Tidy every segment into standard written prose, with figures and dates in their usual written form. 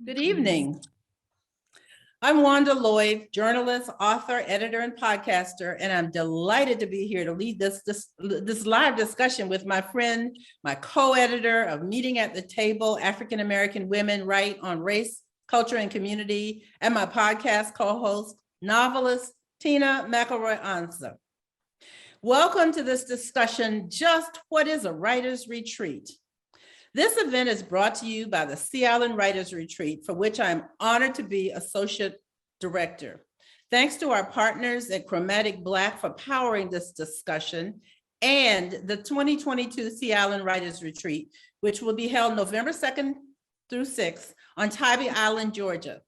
Good evening. I'm Wanda Lloyd, journalist, author, editor, and podcaster, and I'm delighted to be here to lead this live discussion with my friend, my co-editor of Meeting at the Table, AfricanAmerican Women Write on Race, Culture, and Community, and my podcast co-host, novelist Tina McElroy Ansa. Welcome to this discussion, Just What is a Writer's Retreat? This event is brought to you by the Sea Island Writers Retreat, for which I'm honored to be Associate Director. Thanks to our partners at Chromatic Black for powering this discussion, and the 2022 Sea Island Writers Retreat, which will be held November 2nd through 6th on Tybee Island, Georgia.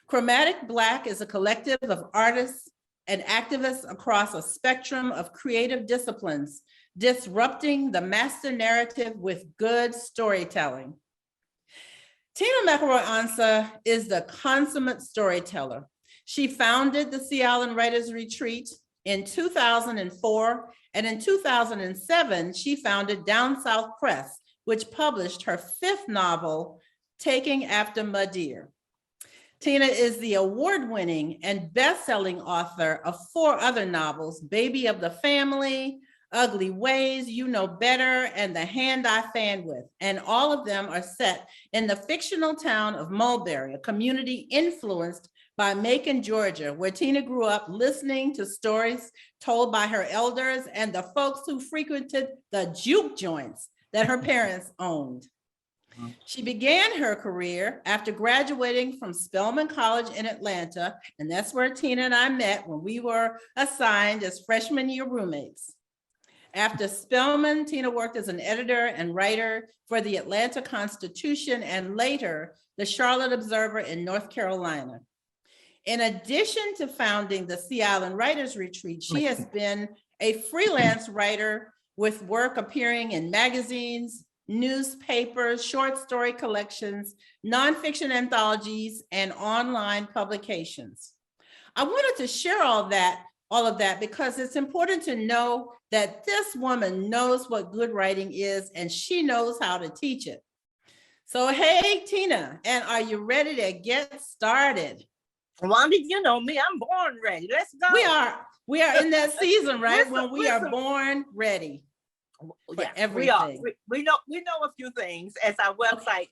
Chromatic Black is a collective of artists and activists across a spectrum of creative disciplines, disrupting the master narrative with good storytelling. Tina McElroy Ansa is the consummate storyteller. She founded the Sea Island Writers Retreat in 2004, and in 2007, she founded Down South Press, which published her 5th novel, Taking After Madeir. Tina is the award-winning and best-selling author of 4 other novels, Baby of the Family, Ugly Ways, You Know Better, and The Hand I Fan With. And all of them are set in the fictional town of Mulberry, a community influenced by Macon, Georgia, where Tina grew up listening to stories told by her elders and the folks who frequented the juke joints that her parents owned. She began her career after graduating from Spelman College in Atlanta, and that's where Tina and I met when we were assigned as freshman year roommates. After Spelman, Tina worked as an editor and writer for the Atlanta Constitution and later the Charlotte Observer in North Carolina. In addition to founding the Sea Island Writers Retreat, she has been a freelance writer with work appearing in magazines, newspapers, short story collections, nonfiction anthologies, and online publications. I wanted to share all of that because it's important to know that this woman knows what good writing is and she knows how to teach it. So, hey, Tina, and are you ready to get started? Wanda, you know me, I'm born ready. Let's go. We are in that season, right? When we are born ready. Yeah, everything. We know a few things, as our website,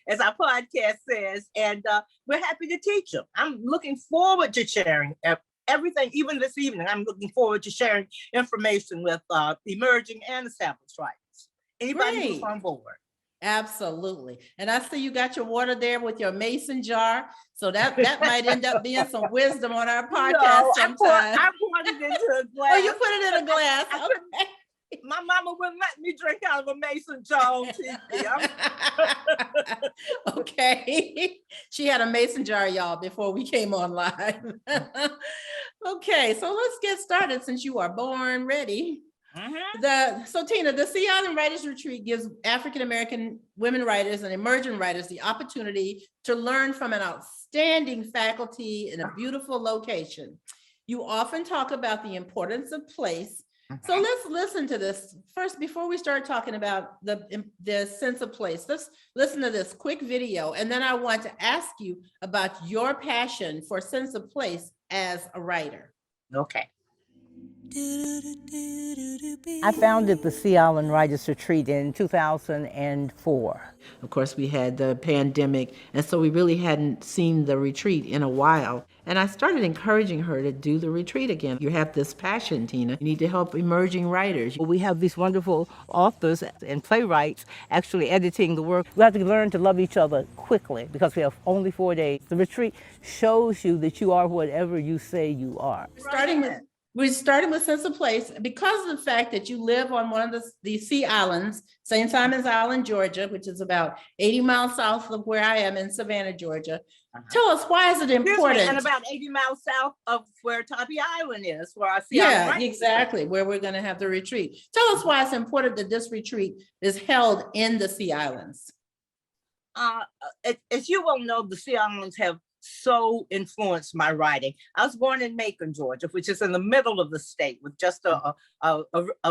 as our podcast says, and we're happy to teach them. I'm looking forward to sharing everything, even this evening. I'm looking forward to sharing information with emerging and established writers. Anybody who's on board. Absolutely. And I see you got your water there with your mason jar. So that might end up being some wisdom on our podcast sometime. I poured it into a glass. Oh, you put it in a glass. Okay. My mama wouldn't let me drink out of a mason jar on TV. Okay. She had a mason jar, y'all, before we came on live. Okay, so let's get started since you are born ready. So Tina, the Sea Island Writers Retreat gives African-American women writers and emerging writers the opportunity to learn from an outstanding faculty in a beautiful location. You often talk about the importance of place. So let's listen to this first before we start talking about the sense of place. Let's listen to this quick video, and then I want to ask you about your passion for sense of place as a writer. Okay. I founded the Sea Island Writers Retreat in 2004. Of course, we had the pandemic, and so we really hadn't seen the retreat in a while. And I started encouraging her to do the retreat again. You have this passion, Tina. You need to help emerging writers. We have these wonderful authors and playwrights actually editing the work. We have to learn to love each other quickly because we have only 4 days. The retreat shows you that you are whatever you say you are. We're starting with sense of place because of the fact that you live on one of the sea islands, St. Simon's Island, Georgia, which is about 80 miles south of where I am in Savannah, Georgia. Tell us, why is it important? And about 80 miles south of where Tybee Island is, where our Sea Island exactly, where we're going to have the retreat. Tell us why it's important that this retreat is held in the Sea Islands. As you well know, the Sea Islands have so influenced my writing. I was born in Macon, Georgia, which is in the middle of the state with just a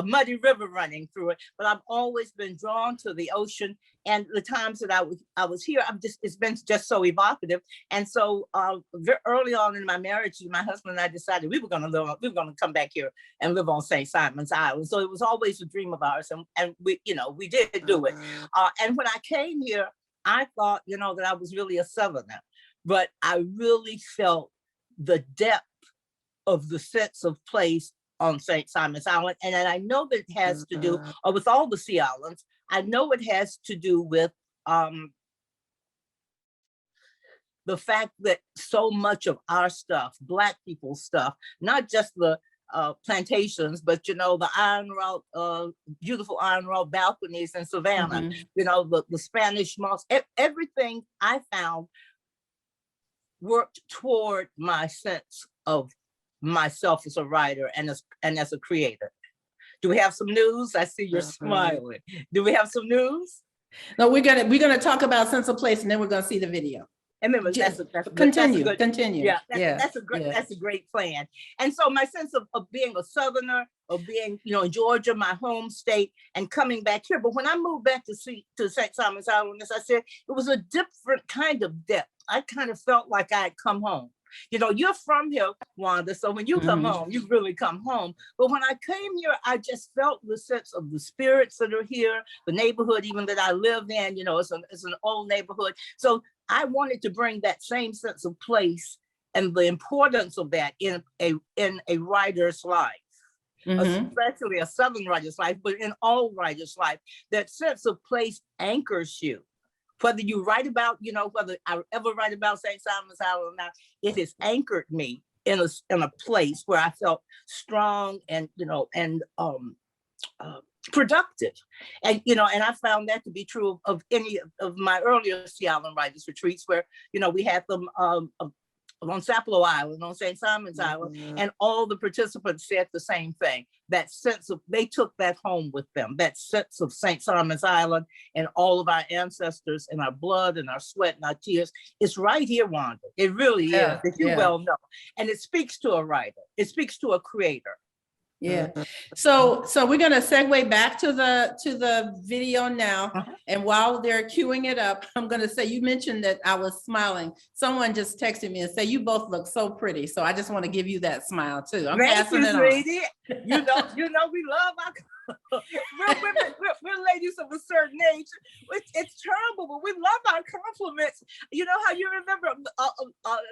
muddy river running through it. But I've always been drawn to the ocean. And the times that I was here, it's been just so evocative. And so very early on in my marriage, my husband and I decided we were going to come back here and live on St. Simon's Island. So it was always a dream of ours, and we did do it. And when I came here, I thought, that I was really a Southerner, but I really felt the depth of the sense of place on St. Simon's Island. And I know that it has to do with all the Sea Islands. I know it has to do with the fact that so much of our stuff, Black people's stuff, not just the plantations, but the iron wrought, beautiful iron wrought balconies in Savannah, the Spanish moss, everything I found worked toward my sense of myself as a writer and as a creator. Do we have some news? I see you're smiling. Do we have some news? No, we're gonna talk about sense of place, and then we're gonna see the video. And then continue. Yeah, that's a great plan. And so my sense of being a Southerner, of being, in Georgia, my home state, and coming back here. But when I moved back to St. Simon's Island, as I said, it was a different kind of depth. I kind of felt like I had come home. You're from here, Wanda, so when you come home, you really come home. But when I came here, I just felt the sense of the spirits that are here, the neighborhood even that I live in, it's an old neighborhood. So I wanted to bring that same sense of place and the importance of that in a writer's life, especially a Southern writer's life, but in all writers' life, that sense of place anchors you. Whether you write about, whether I ever write about St. Simon's Island or not, it has anchored me in a place where I felt strong and, productive. And, and I found that to be true of any of my earlier Sea Island Writers Retreats where, we had them on Sapelo Island, on St. Simon's Island, and all the participants said the same thing. That sense of, they took that home with them, that sense of St. Simon's Island and all of our ancestors and our blood and our sweat and our tears. It's right here, Wanda. It really is, as you well know. And it speaks to a writer. It speaks to a creator. Yeah. So we're going to segue back to the video now. And while they're queuing it up, I'm going to say, you mentioned that I was smiling. Someone just texted me and said, you both look so pretty. So I just want to give you that smile too. I'm passing it on. We love our we're ladies of a certain age. It's terrible, but we love our compliments. You know how you remember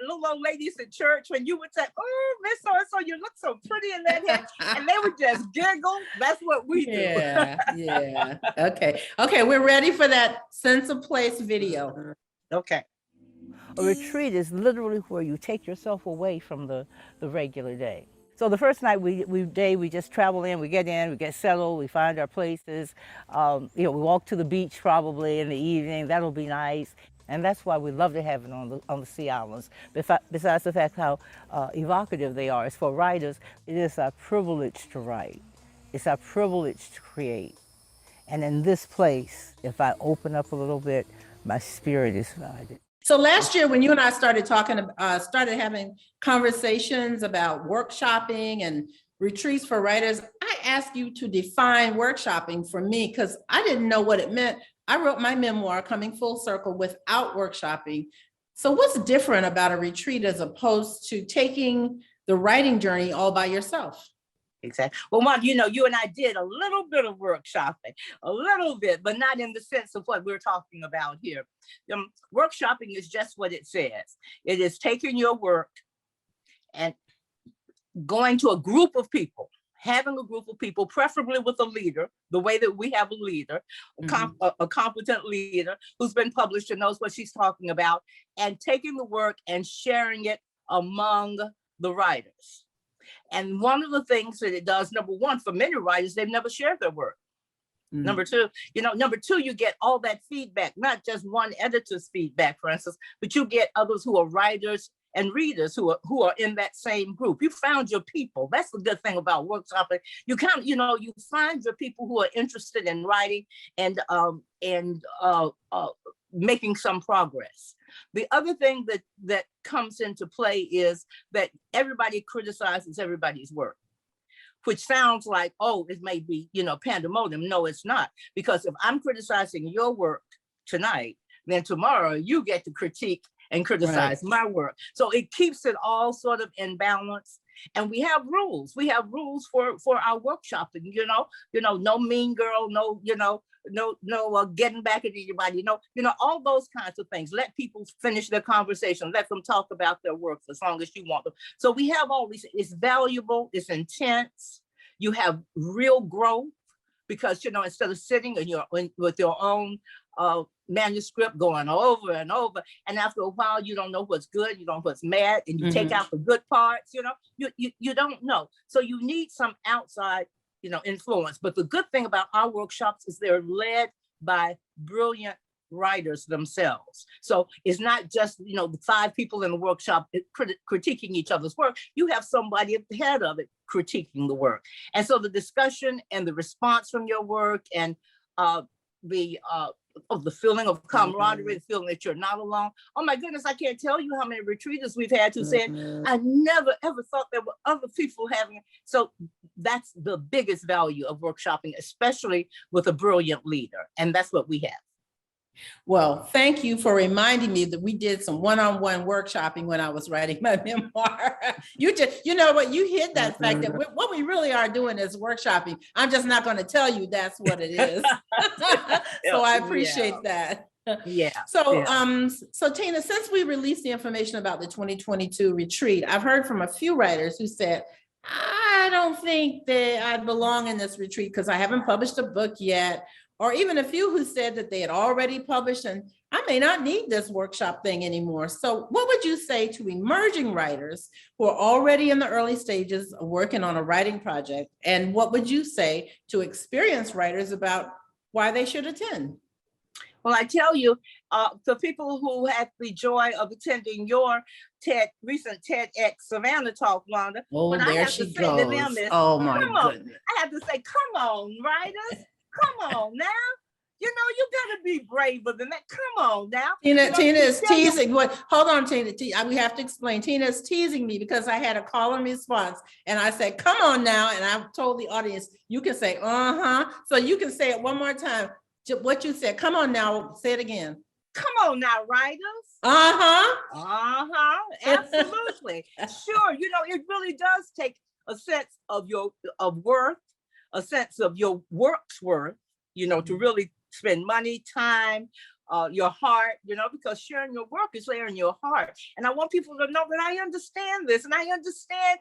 little old ladies in church when you would say, "Oh, Miss So-and-so, you look so pretty in that hair," and they would just giggle. That's what we do. Yeah. Okay, we're ready for that sense of place video. Okay. A retreat is literally where you take yourself away from the regular day. So the first night we just travel in, we get settled, we find our places. We walk to the beach probably in the evening. That'll be nice. And that's why we love to have it on the Sea Islands. Besides the fact how evocative they are. As for writers, it is our privilege to write. It's our privilege to create. And in this place, if I open up a little bit, my spirit is guided. So last year, when you and I started having conversations about workshopping and retreats for writers, I asked you to define workshopping for me because I didn't know what it meant. I wrote my memoir, Coming Full Circle, without workshopping. So what's different about a retreat as opposed to taking the writing journey all by yourself? Exactly. Well, Wanda, you and I did a little bit of workshopping, a little bit, but not in the sense of what we're talking about here. Workshopping is just what it says. It is taking your work and going to a group of people, having a group of people, preferably with a leader, the way that we have a leader, a competent leader who's been published and knows what she's talking about, and taking the work and sharing it among the writers. And one of the things that it does, number one, for many writers, they've never shared their work. Number two, you get all that feedback, not just one editor's feedback, for instance, but you get others who are writers and readers who are in that same group. You found your people. That's the good thing about workshopping. You find your people who are interested in writing and making some progress. The other thing that comes into play is that everybody criticizes everybody's work, which sounds like, oh, it may be, pandemonium. No, it's not. Because if I'm criticizing your work tonight, then tomorrow you get to critique and criticize my work. So it keeps it all sort of in balance. And we have rules. We have rules for our workshopping, no mean girl, no getting back at anybody, all those kinds of things. Let people finish their conversation. Let them talk about their work as long as you want them. So we have all these. It's valuable. It's intense. You have real growth because, instead of sitting with your own manuscript going over and over, and after a while you don't know what's good, you don't know what's bad, and you take out the good parts, you don't know. So you need some outside influence. But the good thing about our workshops is they're led by brilliant writers themselves. So it's not just the 5 people in the workshop critiquing each other's work. You have somebody at the head of it critiquing the work, and so the discussion and the response from your work and the feeling of camaraderie, the feeling that you're not alone. Oh my goodness, I can't tell you how many retreaters we've had who said, I never ever thought there were other people having it. So that's the biggest value of workshopping, especially with a brilliant leader. And that's what we have. Well, thank you for reminding me that we did some one-on-one workshopping when I was writing my memoir. You know what, you hit that fact that what we really are doing is workshopping. I'm just not going to tell you that's what it is. So I appreciate that. Yeah. So Tina, since we released the information about the 2022 retreat, I've heard from a few writers who said, I don't think that I belong in this retreat because I haven't published a book yet. Or even a few who said that they had already published and I may not need this workshop thing anymore. So what would you say to emerging writers who are already in the early stages of working on a writing project? And what would you say to experienced writers about why they should attend? Well, I tell you, the people who had the joy of attending your recent TEDx Savannah talk, Wanda. Oh, there she goes. Oh my goodness. I have to say, come on, writers. Come on now. You gotta be braver than that. Come on now. Tina is teasing. Hold on, Tina. We have to explain. Tina is teasing me because I had a call and response and I said, come on now. And I told the audience, you can say, So you can say it one more time. What you said, come on now, say it again. Come on now, writers. Absolutely. Sure. It really does take a sense of worth, a sense of your work's worth, to really spend money, time, your heart, because sharing your work is sharing your heart. And I want people to know that I understand this. And I understand,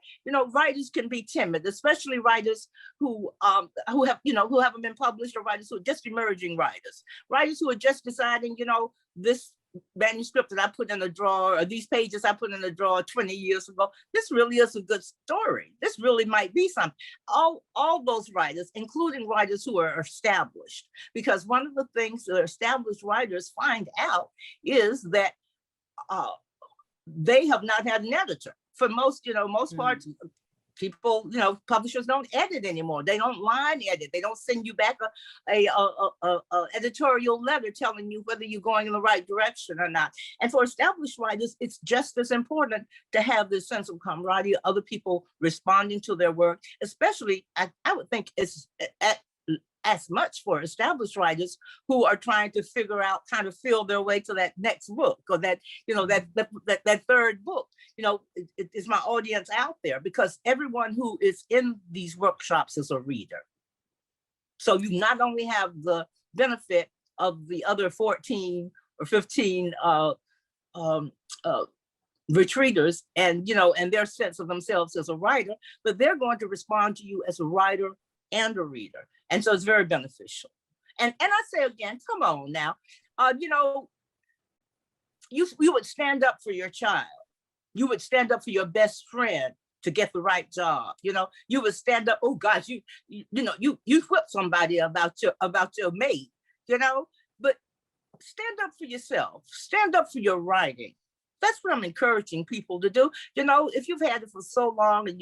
writers can be timid, especially writers who haven't been published, or writers who are just emerging writers who are just deciding, this manuscript that I put in a drawer, or these pages I put in a drawer 20 years ago, this really is a good story. This really might be something. All those writers, including writers who are established, because one of the things that established writers find out is that they have not had an editor. For most parts, people, publishers don't edit anymore. They don't line edit. They don't send you back a editorial letter telling you whether you're going in the right direction or not. And for established writers, it's just as important to have this sense of camaraderie, other people responding to their work, especially, I would think it's as much for established writers who are trying to figure out how to feel their way to that next book, or that third book. Is my audience out there? Because everyone who is in these workshops is a reader. So you not only have the benefit of the other 14 or 15 retreaters and their sense of themselves as a writer, but they're going to respond to you as a writer and a reader. And so it's very beneficial. And I say again, come on now, you would stand up for your child. You would stand up for your best friend to get the right job. You would stand up. Oh gosh, you whip somebody about your mate. But stand up for yourself. Stand up for your writing. That's what I'm encouraging people to do. If you've had it for so long and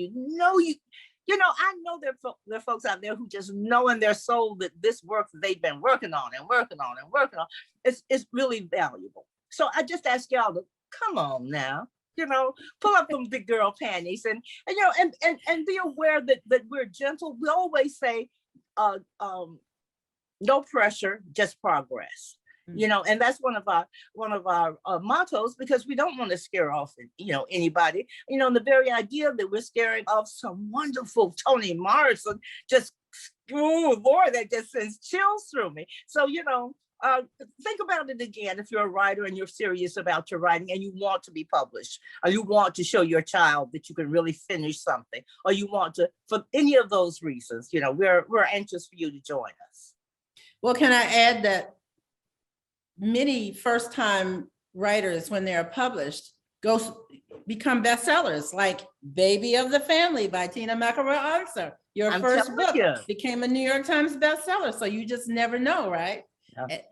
I know there are folks out there who just know in their soul that this work that they've been working on and working on and working on is really valuable. So I just ask y'all to come on now, pull up them big girl panties and be aware that we're gentle. We always say, no pressure, just progress. And that's one of our mottos, because we don't want to scare off, anybody. The very idea that we're scaring off some wonderful Toni Morrison, just, oh Lord, that just sends chills through me. So, think about it again. If you're a writer and you're serious about your writing and you want to be published, or you want to show your child that you can really finish something, or you want to, for any of those reasons, we're anxious for you to join us. Well, can I add that many first-time writers, when they're published, become bestsellers, like Baby of the Family by Tina McElroy Ansa. Your first book became a New York Times bestseller. So you just never know, right?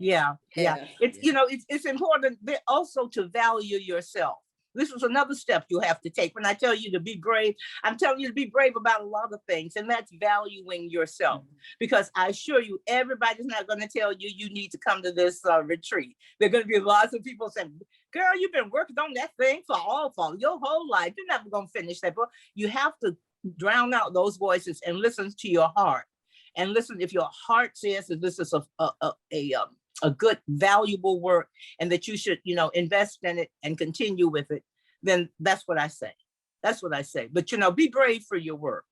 Yeah. It's important also to value yourself. This is another step you have to take. When I tell you to be brave, I'm telling you to be brave about a lot of things, and that's valuing yourself. Because I assure you, everybody's not going to tell you you need to come to this retreat. There are going to be lots of people saying, girl, you've been working on that thing for your whole life. You're never going to finish that book. You have to drown out those voices and listen to your heart. And listen, if your heart says that this is a good, valuable work, and that you should, invest in it and continue with it, then that's what I say. That's what I say. But, be brave for your work.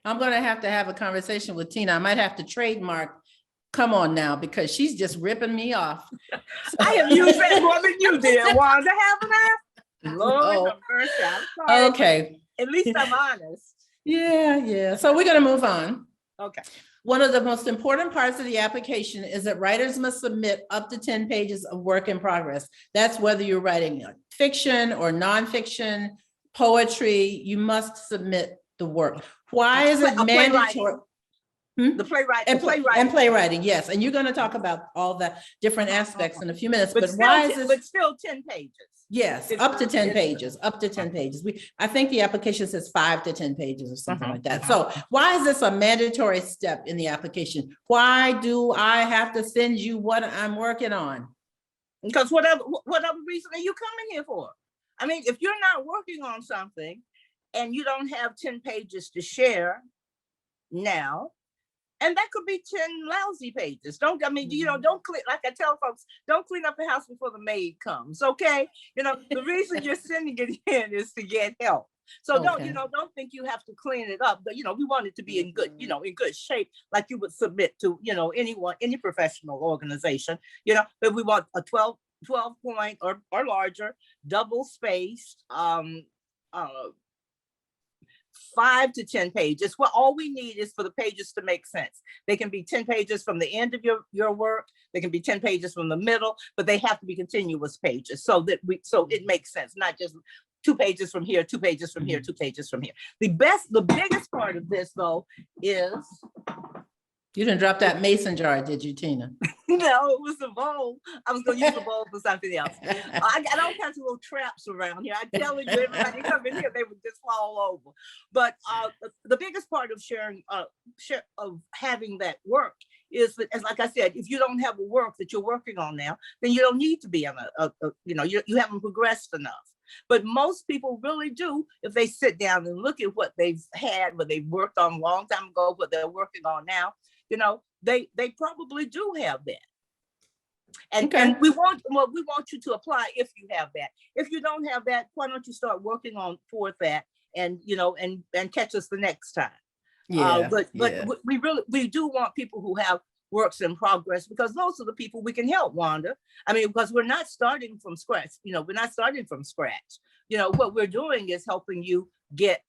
I'm going to have a conversation with Tina. I might have to trademark, come on now, because she's just ripping me off. I have used that more than you did, Wanda, haven't I? Lord, I'm sorry. Okay. At least I'm honest. Yeah. So we're going to move on. Okay. One of the most important parts of the application is that writers must submit up to 10 pages of work in progress. That's whether you're writing fiction or nonfiction, poetry, you must submit the work. Why is it mandatory? The playwriting. And playwriting, yes. And you're going to talk about all the different aspects in a few minutes, but why is this? But still 10 pages. Yes, up to 10 pages, up to 10 pages. I think the application says 5 to 10 pages or something like that. So why is this a mandatory step in the application? Why do I have to send you what I'm working on? Because what other reason are you coming here for? I mean, if you're not working on something and you don't have 10 pages to share now, and that could be 10 lousy pages. Don't clean, like I tell folks, don't clean up the house before the maid comes, okay? The reason you're sending it in is to get help. So don't think you have to clean it up. But, we want it to be in good, in good shape, like you would submit to, any professional organization, but we want a 12 point or larger, double spaced, 5 to 10 pages. Well, all we need is for the pages to make sense. They can be 10 pages from the end of your work. They can be 10 pages from the middle, but they have to be continuous pages so it makes sense, not just 2 pages from here, 2 pages from here, 2 pages from here. The biggest part of this, though, is... You didn't drop that mason jar, did you, Tina? No, it was a bowl. I was going to use the bowl for something else. I got all kinds of little traps around here. I tell you, everybody come in here, they would just fall over. But the biggest part of of having that work is that, as like I said, if you don't have a work that you're working on now, then you don't need to be on you haven't progressed enough. But most people really do if they sit down and look at what they've had, what they've worked on a long time ago, what they're working on now. They probably do have that. And we want you to apply if you have that. If you don't have that, why don't you start working on toward that and catch us the next time. But we do want people who have works in progress, because those are the people we can help, Wanda. I mean, because we're not starting from scratch. What we're doing is helping you get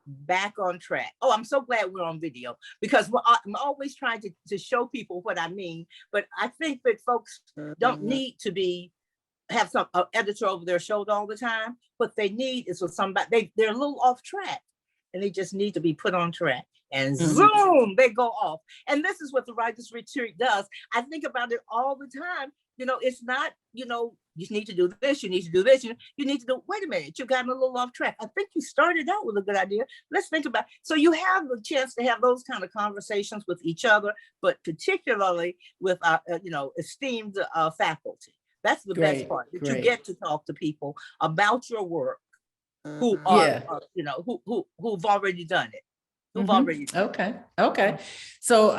back on track. Oh, I'm so glad we're on video, because I'm always trying to show people what I mean. But I think that folks don't need to have some editor over their shoulder all the time. What they need is for somebody, they're a little off track, and they just need to be put on track. and zoom, they go off. And this is what the Writers Retreat does. I think about it all the time. It's not, you need to do this, you need to do this, you need to do, wait a minute, you got a little off track. I think you started out with a good idea. Let's think about it. So you have the chance to have those kind of conversations with each other, but particularly with our, esteemed faculty. That's the best part, that you get to talk to people about your work who are, who've already done it. Okay. So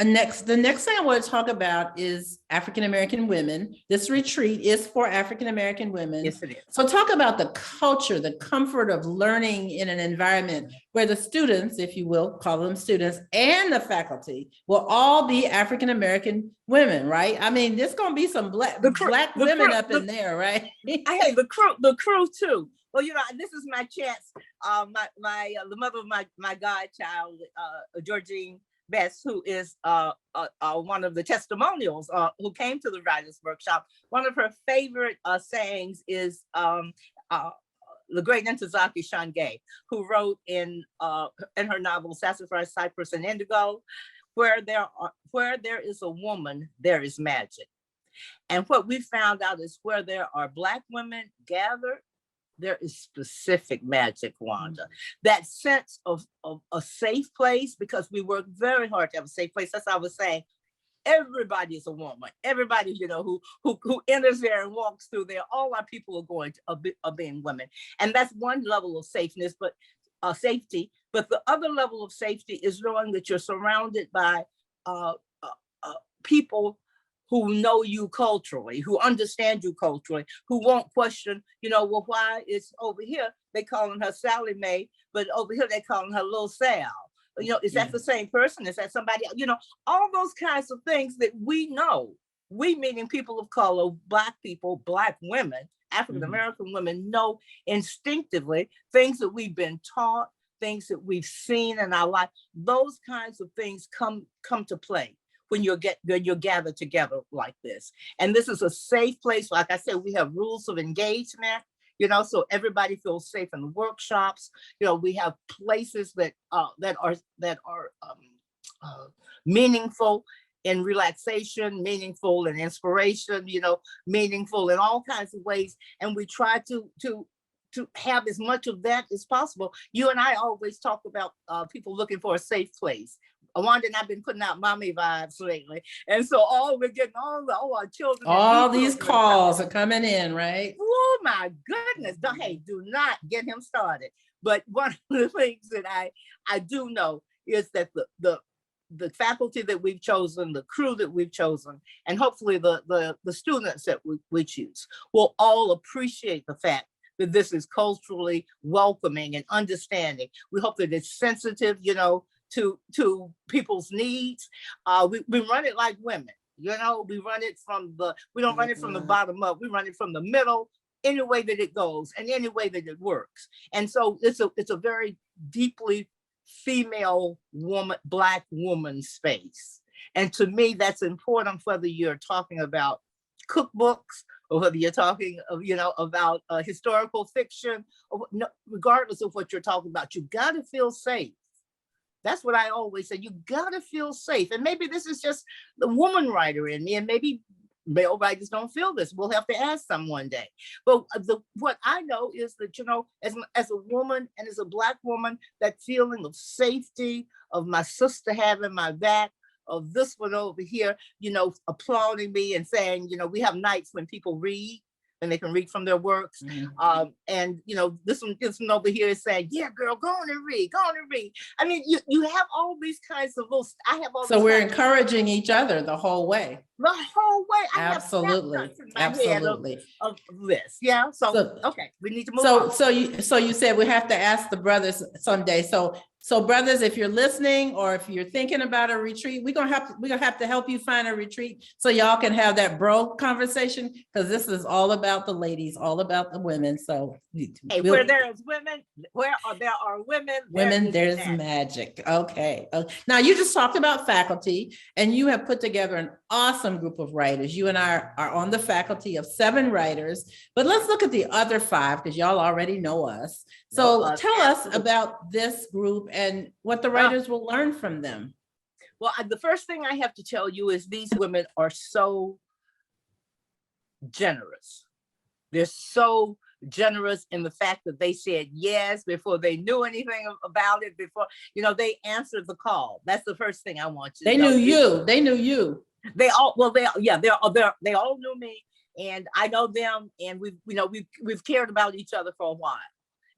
the next thing I want to talk about is African-American women. This retreat is for African-American women. Yes, it is. So talk about the culture, the comfort of learning in an environment where the students, if you will, call them students, and the faculty will all be African-American women, right? I mean, there's going to be some black women up in there, right? Hey, the crew too. Well, this is my chance. The mother of my godchild, Georgine Best, who is one of the testimonials who came to the writers' workshop. One of her favorite sayings is the great Ntozake Shange, who wrote in her novel Sassafras, Cypress, and Indigo, where there is a woman, there is magic. And what we found out is where there are Black women gathered, there is specific magic, Wanda. That sense of a safe place, because we work very hard to have a safe place. That's what I was saying. Everybody is a woman. Everybody, who enters there and walks through there, all our people are being women. And that's one level of safeness, but safety. But the other level of safety is knowing that you're surrounded by people who know you culturally, who understand you culturally, who won't question, well, why is over here they calling her Sally Mae, but over here they calling her Lil Sal? Is that the same person? Is that somebody? All those kinds of things that we know. We, meaning people of color, Black people, Black women, African-American women, know instinctively things that we've been taught, things that we've seen in our life. Those kinds of things come to play when you're gathered together like this. And this is a safe place. Like I said, we have rules of engagement, so everybody feels safe in the workshops. We have places that are meaningful in relaxation, meaningful in inspiration, meaningful in all kinds of ways. And we try to have as much of that as possible. You and I always talk about people looking for a safe place. Wanda and I've been putting out mommy vibes lately. And so we're getting all our children. All these calls are coming in, right? Oh my goodness. Do not get him started. But one of the things that I do know is that the faculty that we've chosen, the crew that we've chosen, and hopefully the students that we choose will all appreciate the fact that this is culturally welcoming and understanding. We hope that it's sensitive, to people's needs. We run it like women, we run it we don't run it from the bottom up, we run it from the middle, any way that it goes and any way that it works. And so it's a very deeply female woman, Black woman space. And to me, that's important, whether you're talking about cookbooks or whether you're talking about historical fiction, regardless of what you're talking about, you got to feel safe. That's what I always say. You gotta feel safe. And maybe this is just the woman writer in me, and maybe male writers don't feel this. We'll have to ask them one day. But what I know is that, as a woman and as a Black woman, that feeling of safety, of my sister having my back, of this one over here, applauding me and saying, we have nights when people read, and they can read from their works. And this one over here is saying, yeah, girl, go on and read. I mean, you have all these kinds of I have all. So we're encouraging each other the whole way. The whole way. Absolutely. Of this. Yeah. So okay, we need to move on. So you said we have to ask the brothers someday. So brothers, if you're listening or if you're thinking about a retreat, we're gonna have to help you find a retreat so y'all can have that bro conversation, because this is all about the ladies, all about the women. So where there is women, there are women, there's magic. Okay. Now you just talked about faculty, and you have put together an awesome group of writers. You and I are on the faculty of 7 writers, but let's look at the other 5, because y'all already know us. So tell us about this group and what the writers will learn from them. Well, the first thing I have to tell you is these women are so generous. They're so generous in the fact that they said yes before they knew anything about it, before, they answered the call. That's the first thing I want you to know. They knew you. They all knew me, and I know them, and we've cared about each other for a while.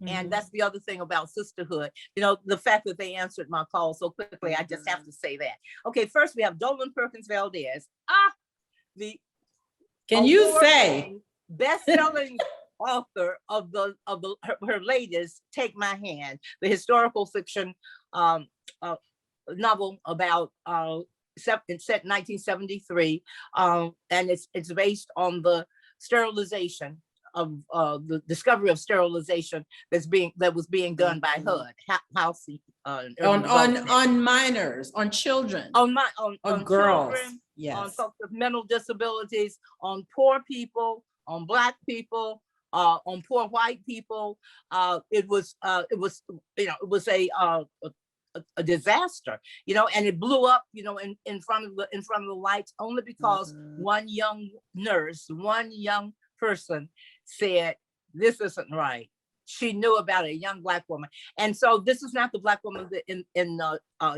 And that's the other thing about sisterhood, the fact that they answered my call so quickly. I just have to say that. Okay, first we have Dorothy Perkinsville. Can you say best-selling author of her latest "Take My Hand," the historical fiction novel about set in 1973, and it's based on the sterilization of the discovery of sterilization that was being done by HUD, on minors, on children, on girls, children, yes, on folks with mental disabilities, on poor people, on Black people, on poor white people. It was a disaster, and it blew up, in front of the lights, only because one young nurse, one young person said, "This isn't right." She knew about a young Black woman, and so this is not the Black woman in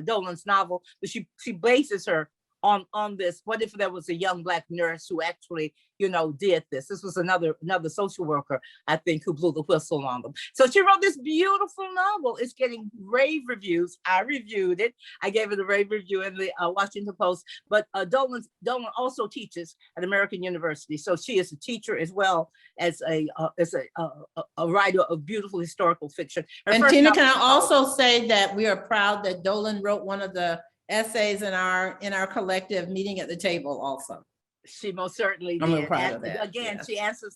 Dolan's novel, but she bases her on this. What if there was a young Black nurse who actually, did this? This was another social worker, I think, who blew the whistle on them. So she wrote this beautiful novel. It's getting rave reviews. I reviewed it. I gave it a rave review in the Washington Post. But Dolan also teaches at American University, so she is a teacher as well as a writer of beautiful historical fiction. And Tina, can I also say that we are proud that Dolan wrote one of the essays in our collective meeting at the table also. She most certainly did. I'm real proud of that. Again, yes. she answered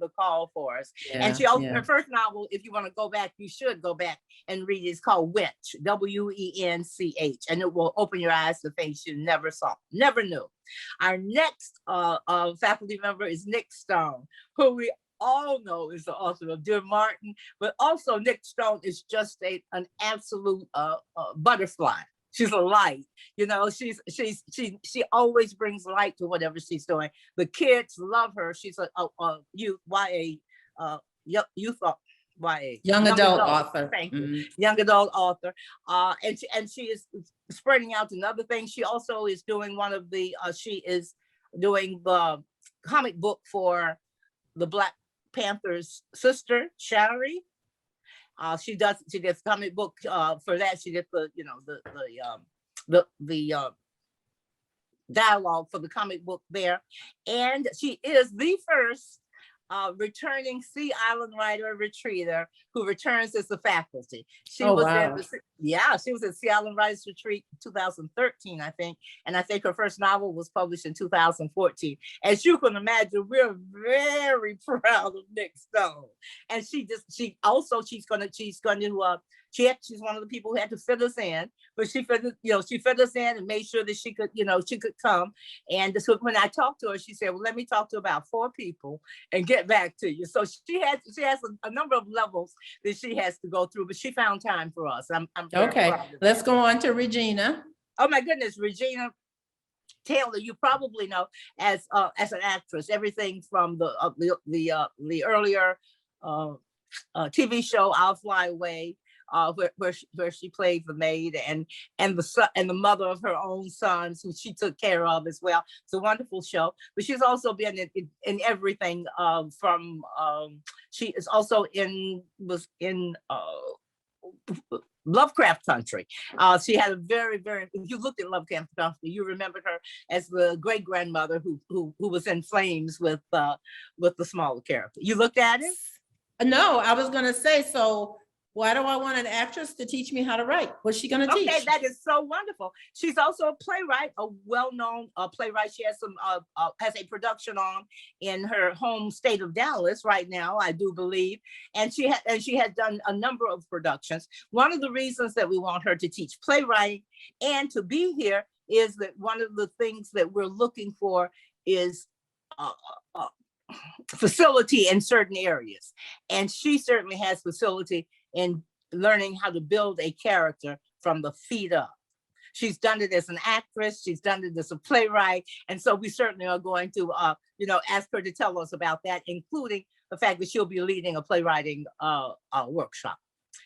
the call for us. Yeah, and she also, her first novel, if you want to go back, you should go back and read it. It's called Wench, W-E-N-C-H, and it will open your eyes to things you never saw, never knew. Our next faculty member is Nick Stone, who we all know is the author of Dear Martin, but also Nick Stone is just an absolute butterfly. She's a light, she always brings light to whatever she's doing. The kids love her. She's a youth young adult author. Thank you, young adult author. And she is spreading out to other things. She also is doing she is doing the comic book for the Black Panther's sister, Shari. She did comic book for that. She did the dialogue for the comic book there, and she is the first returning Sea Island writer retreater who returns as a faculty. She was at Sea Island Writers Retreat 2013, I think, and I think her first novel was published in 2014. As you can imagine, we're very proud of Nick Stone, and she's one of the people who had to fit us in, but she fit us in and made sure that she could come. And so when I talked to her, she said, "Well, let me talk to about 4 people and get back to you." So she has a number of levels that she has to go through, but she found time for us. I'm okay. Let's go on to Regina. Oh my goodness, Regina Taylor, you probably know as an actress, everything from the earlier TV show I'll Fly Away, where she played the maid and the mother of her own sons, who she took care of as well. It's a wonderful show. But she's also been in everything from she is also was in Lovecraft Country. She had a very, very, if you looked at Lovecraft Country, you remembered her as the great grandmother who was in flames with the smaller character. You looked at it? No, I was going to say, so why do I want an actress to teach me how to write? What's she going to teach? Okay, that is so wonderful. She's also a playwright, a well-known playwright. She has has a production on in her home state of Dallas right now, I do believe, and she has done a number of productions. One of the reasons that we want her to teach playwriting and to be here is that one of the things that we're looking for is facility in certain areas, and she certainly has facility in learning how to build a character from the feet up. She's done it as an actress. She's done it as a playwright. And so we certainly are going to, ask her to tell us about that, including the fact that she'll be leading a playwriting workshop.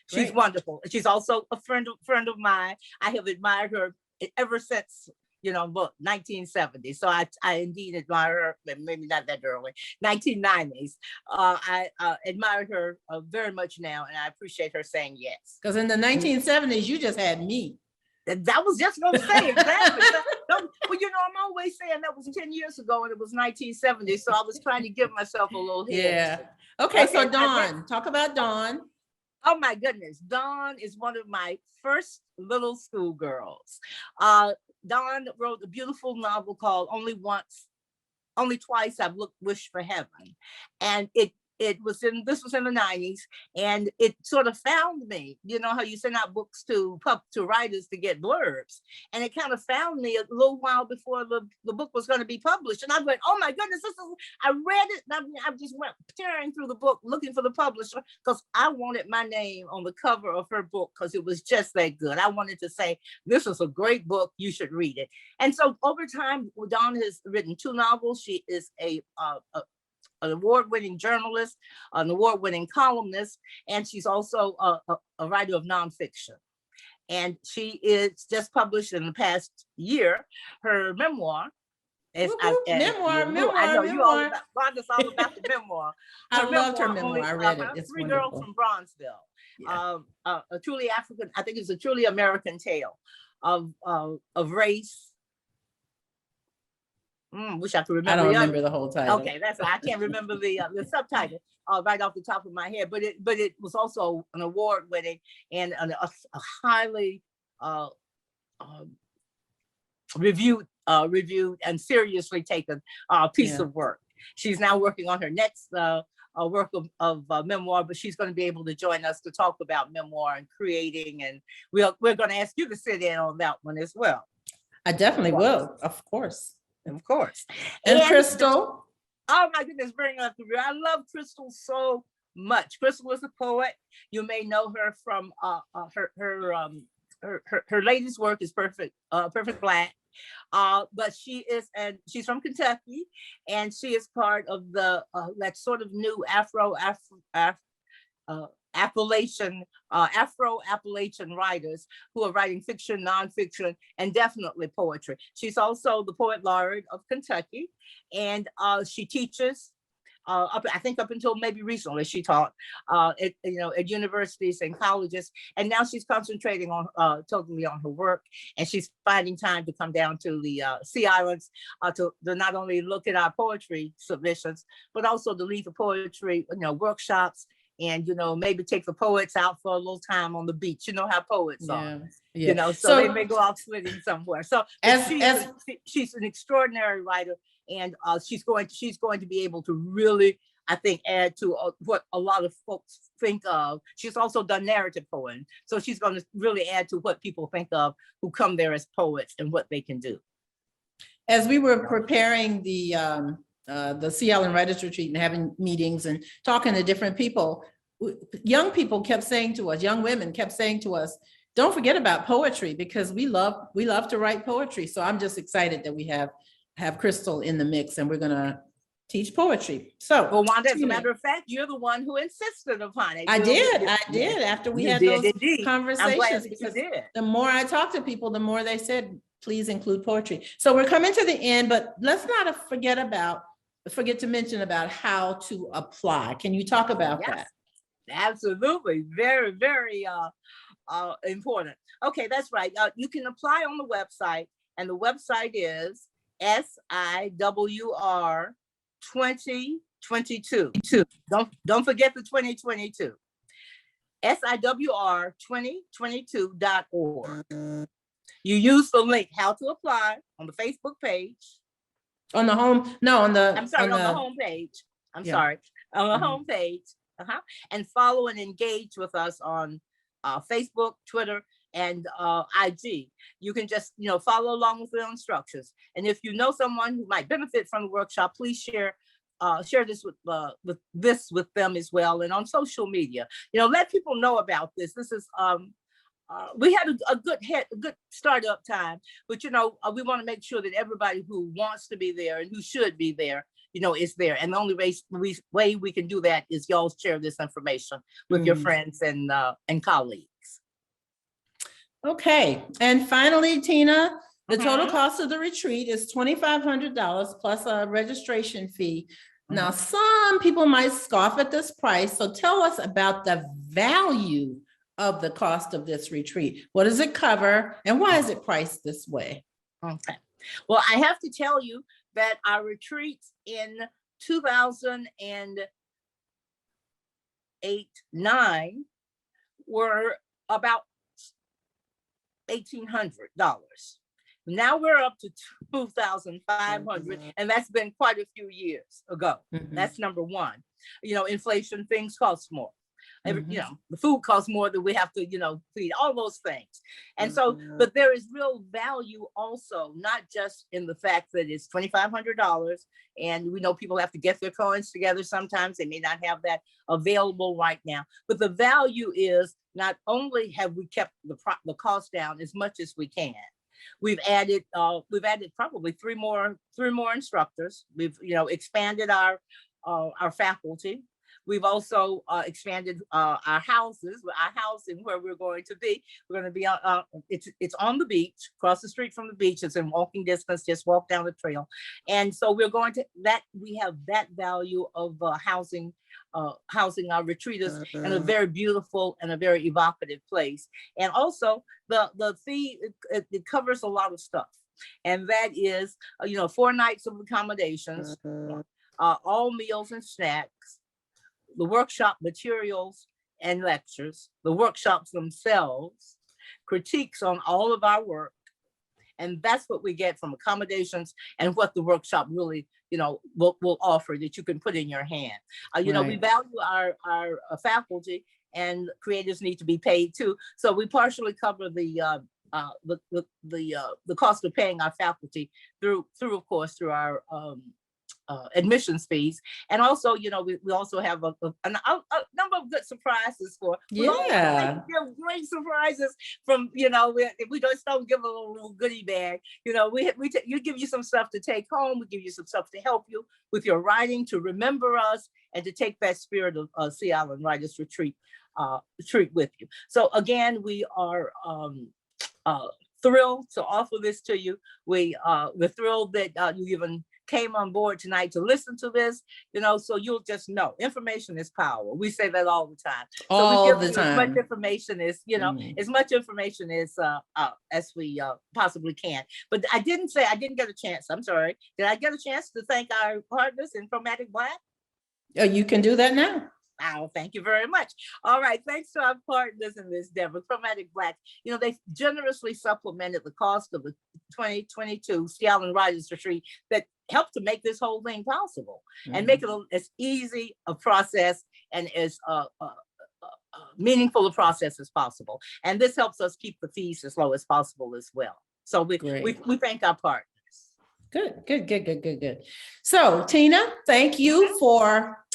She's wonderful. She's also a friend of mine. I have admired her ever since, 1970. So I indeed admire her, maybe not that early, 1990s. I admired her very much now, and I appreciate her saying yes. Because in the 1970s, you just had me. That was just going to say, exactly. Well, I'm always saying that was 10 years ago and it was 1970. So I was trying to give myself a little hint. Yeah. Okay, so Dawn, talk about Dawn. Oh my goodness. Dawn is one of my first little schoolgirls. Dawn wrote a beautiful novel called Only Twice I've Wished for Heaven. And this was in the 90s, and it sort of found me. You know how you send out books to writers to get blurbs, and it kind of found me a little while before the book was going to be published. And I went, oh my goodness, I read it, and I just went tearing through the book looking for the publisher because I wanted my name on the cover of her book because it was just that good. I wanted to say, this is a great book, you should read it. And so over time, Dawn has written 2 novels. She is an award-winning journalist, an award-winning columnist, and she's also a writer of nonfiction. And she is just published in the past year her memoir. Memoir. I know you all about Wanda's all about the memoir. I loved her memour. I read it. It's 3 wonderful. Girls from Bronzeville. Yeah. A truly African, I think it's a truly American tale of race. Wish I could remember. I don't remember the whole title. Okay, that's I can't remember the subtitle right off the top of my head. But it was also an award-winning and a highly reviewed and seriously taken piece of work. She's now working on her next work of memoir, but she's going to be able to join us to talk about memoir and creating. And we're going to ask you to sit in on that one as well. I definitely will, of course. Of course. And Crystal. Oh my goodness, bring up the real. I love Crystal so much. Crystal is a poet. You may know her from her latest work is Perfect Black. But she's from Kentucky, and she is part of the that sort of new Afro-Appalachian writers who are writing fiction, nonfiction, and definitely poetry. She's also the poet laureate of Kentucky, and she teaches. I think up until maybe recently, she taught at universities and colleges, and now she's concentrating on totally on her work, and she's finding time to come down to the Sea Islands to not only look at our poetry submissions, but also to lead the poetry workshops. And, maybe take the poets out for a little time on the beach. You know how poets are, so they may go out flitting somewhere. So she's an extraordinary writer, and she's going to be able to really, I think, add to what a lot of folks think of. She's also done narrative poem. So she's going to really add to what people think of who come there as poets and what they can do. As we were preparing the Sea Island Writers Retreat and having meetings and talking to different people, young women kept saying to us, don't forget about poetry, because we love to write poetry. So I'm just excited that we have Crystal in the mix, and we're gonna teach poetry. So, well, Wanda, as a matter of fact, you're the one who insisted upon it. I did after we had those conversations, because the more I talked to people, the more they said, please include poetry. So we're coming to the end, but let's not forget to mention about how to apply. Can you talk about that? Absolutely. Very, very important. Okay, that's right. You can apply on the website, and the website is SIWR 2022. Don't forget the 2022. SIWR2022.org. You use the link how to apply on the Facebook page. On the home, no, on the home page. On the home page. And follow and engage with us on Facebook, Twitter, and IG. You can just follow along with the instructions. And if you know someone who might benefit from the workshop, please share share this with them as well, and on social media. Let people know about this. This is we had a good startup time, but we want to make sure that everybody who wants to be there and who should be there, is there. And the only way we can do that is y'all share this information with your friends and colleagues. Okay, and finally, Tina, the total cost of the retreat is $2,500 plus a registration fee. Now, some people might scoff at this price, so tell us about the value of the cost of this retreat. What does it cover, and why is it priced this way? Okay. Well, I have to tell you that our retreats in 2008-9 were about $1,800. Now we're up to $2,500, and that's been quite a few years ago. That's number one. Inflation, things cost more. The food costs more than we have to, feed, all those things. And so, but there is real value also, not just in the fact that it's $2,500, and we know people have to get their coins together. Sometimes they may not have that available right now, but the value is not only have we kept the cost down as much as we can. We've added probably three more instructors. We've expanded our faculty. We've also expanded our houses. Our housing where we're going to be. We're going to be on. It's on the beach, across the street from the beach. It's in walking distance. Just walk down the trail. And so we're going to that. We have that value of housing our retreaters in a very beautiful and a very evocative place. And also the fee it covers a lot of stuff, and that is 4 nights of accommodations, all meals and snacks, the workshop materials and lectures, the workshops themselves, critiques on all of our work. And that's what we get from accommodations and what the workshop really, will offer that you can put in your hand. We value our faculty, and creators need to be paid too. So we partially cover the cost of paying our faculty through our admissions fees. And also, we also have a number of good surprises for. Yeah. We give great surprises from, if we just don't give a little goodie bag, you give you some stuff to take home. We give you some stuff to help you with your writing, to remember us, and to take that spirit of Sea Island Writers Retreat with you. So again, we are thrilled to offer this to you. We're thrilled that you even came on board tonight to listen to this, so you'll just know information is power. We say that all the time. All so we give the you time. as much information as much information as we possibly can. But I didn't get a chance. I'm sorry. Did I get a chance to thank our partners in Chromatic Black? You can do that now. Oh, thank you very much. All right. Thanks to our partners in this, Deborah. Chromatic Black, they generously supplemented the cost of the 2022 Sea Island Writers Retreat that helped to make this whole thing possible and make it as easy a process and as meaningful a process as possible. And this helps us keep the fees as low as possible as well. So we thank our partners. Good. So Tina, thank you for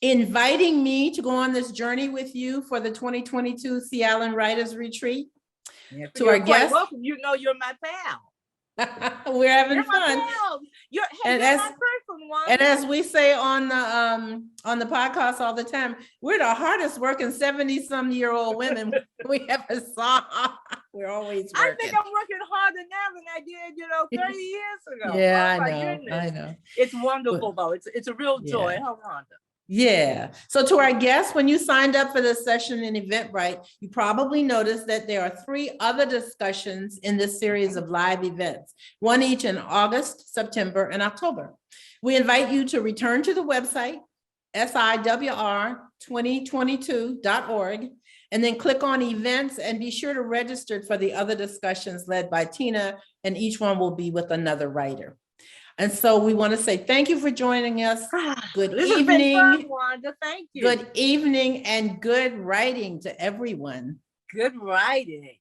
inviting me to go on this journey with you for the 2022 Sea Island Writers Retreat. Yeah, to our guests, welcome. You're my pal. We're having fun. You're my person, Wanda. And as we say on the podcast all the time, we're the hardest working 70-some-year-old women we ever saw. We're always working. I think I'm working harder now than I did, 30 years ago. Yeah, oh, I know. It's wonderful though. It's a real joy. Huh, Wanda? Yeah. So to our guests, when you signed up for this session in Eventbrite, you probably noticed that there are 3 other discussions in this series of live events, one each in August, September, and October. We invite you to return to the website, siwr2022.org, and then click on events and be sure to register for the other discussions led by Tina, and each one will be with another writer. And so we want to say thank you for joining us. Good evening, fun, Wanda. Thank you. Good evening and good writing to everyone. Good writing.